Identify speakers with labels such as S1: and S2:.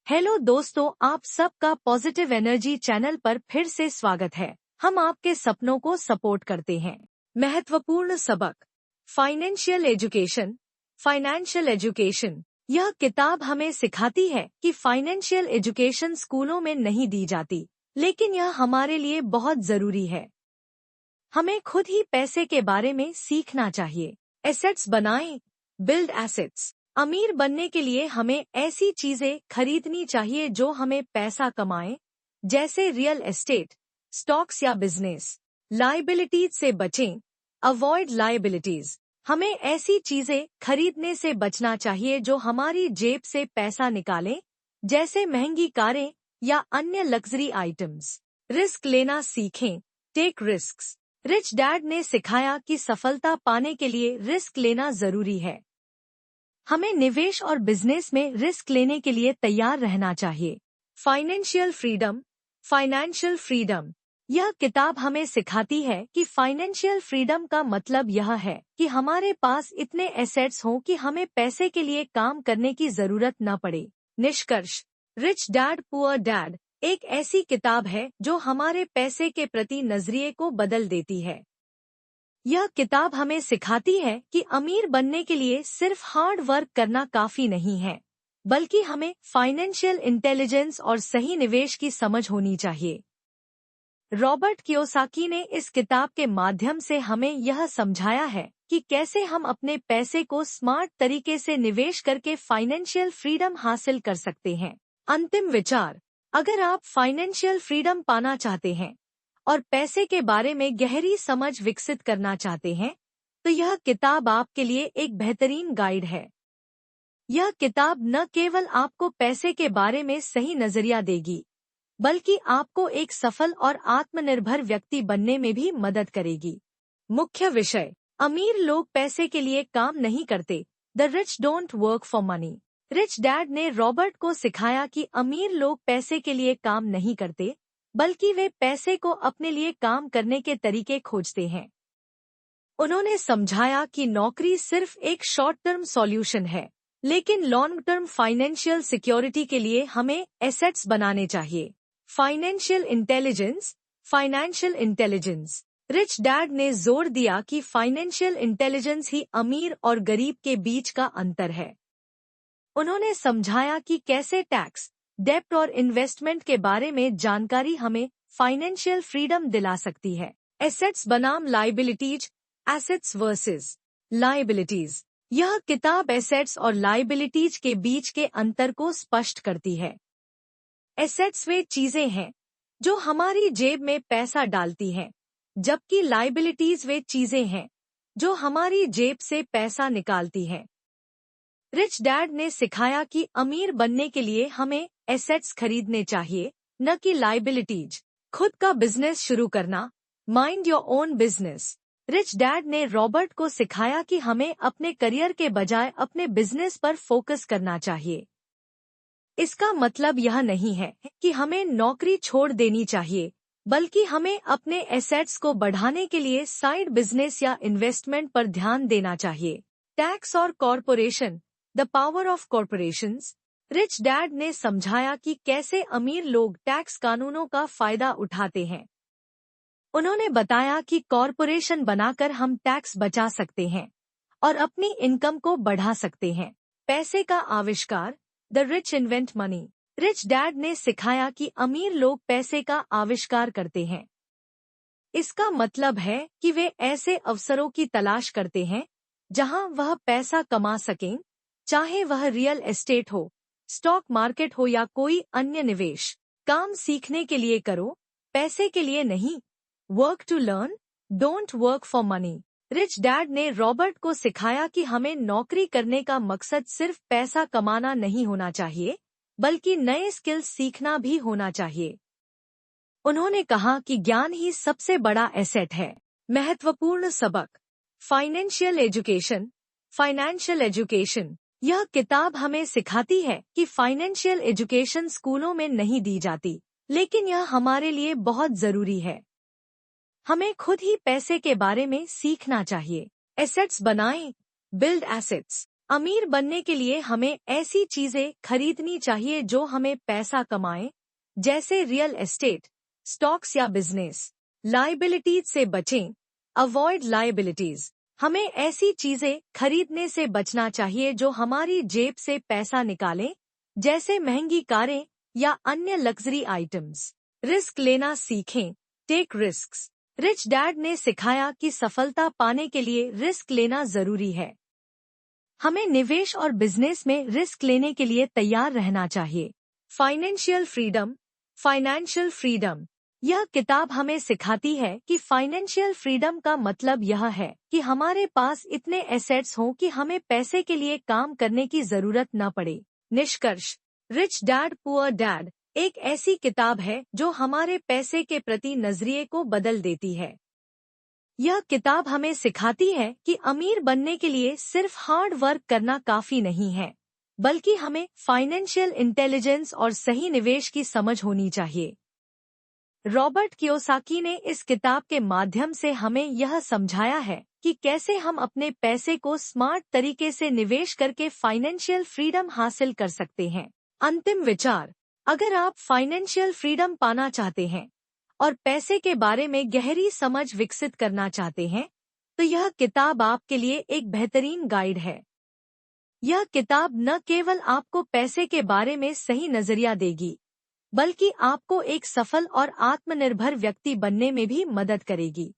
S1: Hello दोस्तों, आप सबका पॉजिटिव एनर्जी चैनल पर फिर से स्वागत है। हम आपके सपनों को सपोर्ट करते हैं। महत्वपूर्ण सबक, फाइनेंशियल एजुकेशन। फाइनेंशियल एजुकेशन, यह किताब हमें सिखाती है कि फाइनेंशियल एजुकेशन स्कूलों में नहीं दी जाती, लेकिन यह हमारे लिए बहुत जरूरी है। हमें खुद ही पैसे के बारे में सीखना चाहिए। एसेट्स बनाएं, बिल्ड एसेट्स। अमीर बनने के लिए हमें ऐसी चीजें खरीदनी चाहिए जो हमें पैसा कमाएं, जैसे रियल एस्टेट, स्टॉक्स या बिजनेस। लायबिलिटीज से बचें, अवॉइड लायबिलिटीज। हमें ऐसी चीजें खरीदने से बचना चाहिए जो हमारी जेब से पैसा निकालें, जैसे महंगी कारें या अन्य लग्जरी आइटम्स। रिस्क लेना सीखें, टेक रिस्क्स। रिच डैड ने सिखाया कि सफलता पाने के लिए रिस्क लेना जरूरी है। हमें निवेश और बिजनेस में रिस्क लेने के लिए तैयार रहना चाहिए। Financial freedom. फाइनेंशियल फ्रीडम, यह किताब हमें सिखाती है कि फाइनेंशियल फ्रीडम का मतलब यह है कि हमारे पास इतने एसेट्स हों कि हमें पैसे के लिए काम करने की जरूरत न पड़े। निष्कर्ष, रिच डैड पुअर डैड एक ऐसी किताब है जो हमारे पैसे के प्रति नजरिए को बदल देती है। यह किताब हमें सिखाती है कि अमीर बनने के लिए सिर्फ हार्ड वर्क करना काफी नहीं है, बल्कि हमें फाइनेंशियल इंटेलिजेंस और सही निवेश की समझ होनी चाहिए। रॉबर्ट कियोसाकी ने इस किताब के माध्यम से हमें यह समझाया है कि कैसे हम अपने पैसे को स्मार्ट तरीके से निवेश करके फाइनेंशियल फ्रीडम हासिल कर सकते हैं। अंतिम विचार, अगर आप फाइनेंशियल फ्रीडम पाना चाहते हैं और पैसे के बारे में गहरी समझ विकसित करना चाहते हैं, तो यह किताब आपके लिए एक बेहतरीन गाइड है। यह किताब न केवल आपको पैसे के बारे में सही नजरिया देगी, बल्कि आपको एक सफल और आत्मनिर्भर व्यक्ति बनने में भी मदद करेगी। मुख्य विषय, अमीर लोग पैसे के लिए काम नहीं करते। The rich don't work for money. Rich dad ने रॉबर्ट को सिखाया कि अमीर लोग पैसे के लिए काम नहीं करते, बल्कि वे पैसे को अपने लिए काम करने के तरीके खोजते हैं। उन्होंने समझाया कि नौकरी सिर्फ एक शॉर्ट टर्म सॉल्यूशन है, लेकिन लॉन्ग टर्म फाइनेंशियल सिक्योरिटी के लिए हमें एसेट्स बनाने चाहिए। Financial intelligence. Financial intelligence, rich dad ने जोर दिया कि फाइनेंशियल इंटेलिजेंस ही अमीर और गरीब के बीच का अंतर है। उन्होंने समझाया कि कैसे टैक्स, डेब्ट और इन्वेस्टमेंट के बारे में जानकारी हमें फाइनेंशियल फ्रीडम दिला सकती है। एसेट्स बनाम लायबिलिटीज। एसेट्स वर्सेस लायबिलिटीज, यह किताब एसेट्स और लायबिलिटीज के बीच के अंतर को स्पष्ट करती है। एसेट्स वे चीजें हैं जो हमारी जेब में पैसा डालती हैं, जबकि लायबिलिटीज वे चीजें हैं जो हमारी जेब से पैसा निकालती हैं। रिच डैड ने सिखाया कि अमीर बनने के लिए हमें एसेट्स खरीदने चाहिए, न कि लायबिलिटीज। खुद का बिजनेस शुरू करना। Mind your own business. Rich dad ने रॉबर्ट को सिखाया कि हमें अपने करियर के बजाय अपने बिजनेस पर फोकस करना चाहिए। इसका मतलब यह नहीं है कि हमें नौकरी छोड़ देनी चाहिए, बल्कि हमें अपने एसेट्स को बढ़ाने के लिए साइड बिजनेस या इन्वेस्टमेंट पर ध्यान देना चाहिए। टैक्स और corporation. The power of corporations. Rich dad ने समझाया कि कैसे अमीर लोग टैक्स कानूनों का फायदा उठाते हैं। उन्होंने बताया कि कॉरपोरेशन बनाकर हम टैक्स बचा सकते हैं और अपनी इनकम को बढ़ा सकते हैं। पैसे का आविष्कार। The rich invent money. Rich dad ने सिखाया कि अमीर लोग पैसे का आविष्कार करते हैं। इसका मतलब है कि वे ऐसे अवसरों की तलाश करते हैं जहां वह पैसा कमा सकें, चाहे वह रियल एस्टेट हो, स्टॉक मार्केट हो या कोई अन्य निवेश। काम सीखने के लिए करो, पैसे के लिए नहीं। Work to learn, don't work for money. Rich dad ने रॉबर्ट को सिखाया कि हमें नौकरी करने का मकसद सिर्फ पैसा कमाना नहीं होना चाहिए, बल्कि नए स्किल्स सीखना भी होना चाहिए। उन्होंने कहा कि ज्ञान ही सबसे बड़ा एसेट है। महत्वपूर्ण सबक, फाइनेंशियल एजुकेशन। फाइनेंशियल एजुकेशन, यह किताब हमें सिखाती है कि फाइनेंशियल एजुकेशन स्कूलों में नहीं दी जाती, लेकिन यह हमारे लिए बहुत जरूरी है। हमें खुद ही पैसे के बारे में सीखना चाहिए। एसेट्स बनाएं, बिल्ड एसेट्स। अमीर बनने के लिए हमें ऐसी चीजें खरीदनी चाहिए जो हमें पैसा कमाएं, जैसे रियल एस्टेट, स्टॉक्स या बिजनेस। लायबिलिटीज से बचें, अवॉइड लायबिलिटीज। हमें ऐसी चीजें खरीदने से बचना चाहिए जो हमारी जेब से पैसा निकालें, जैसे महंगी कारें या अन्य लग्जरी आइटम्स। रिस्क लेना सीखें, टेक रिस्क्स। रिच डैड ने सिखाया कि सफलता पाने के लिए रिस्क लेना जरूरी है। हमें निवेश और बिजनेस में रिस्क लेने के लिए तैयार रहना चाहिए। Financial freedom, financial freedom. यह किताब हमें सिखाती है कि फाइनेंशियल फ्रीडम का मतलब यह है कि हमारे पास इतने एसेट्स हों कि हमें पैसे के लिए काम करने की जरूरत न पड़े। निष्कर्ष, रिच डैड पुअर डैड एक ऐसी किताब है जो हमारे पैसे के प्रति नजरिए को बदल देती है। यह किताब हमें सिखाती है कि अमीर बनने के लिए सिर्फ हार्ड वर्क करना काफी नहीं है, बल्कि हमें फाइनेंशियल इंटेलिजेंस और सही निवेश की समझ होनी चाहिए। रॉबर्ट कियोसाकी ने इस किताब के माध्यम से हमें यह समझाया है कि कैसे हम अपने पैसे को स्मार्ट तरीके से निवेश करके फाइनेंशियल फ्रीडम हासिल कर सकते हैं। अंतिम विचार, अगर आप फाइनेंशियल फ्रीडम पाना चाहते हैं और पैसे के बारे में गहरी समझ विकसित करना चाहते हैं, तो यह किताब आपके लिए एक बेहतरीन गाइड है। यह किताब न केवल आपको पैसे के बारे में सही नजरिया देगी, बल्कि आपको एक सफल और आत्मनिर्भर व्यक्ति बनने में भी मदद करेगी।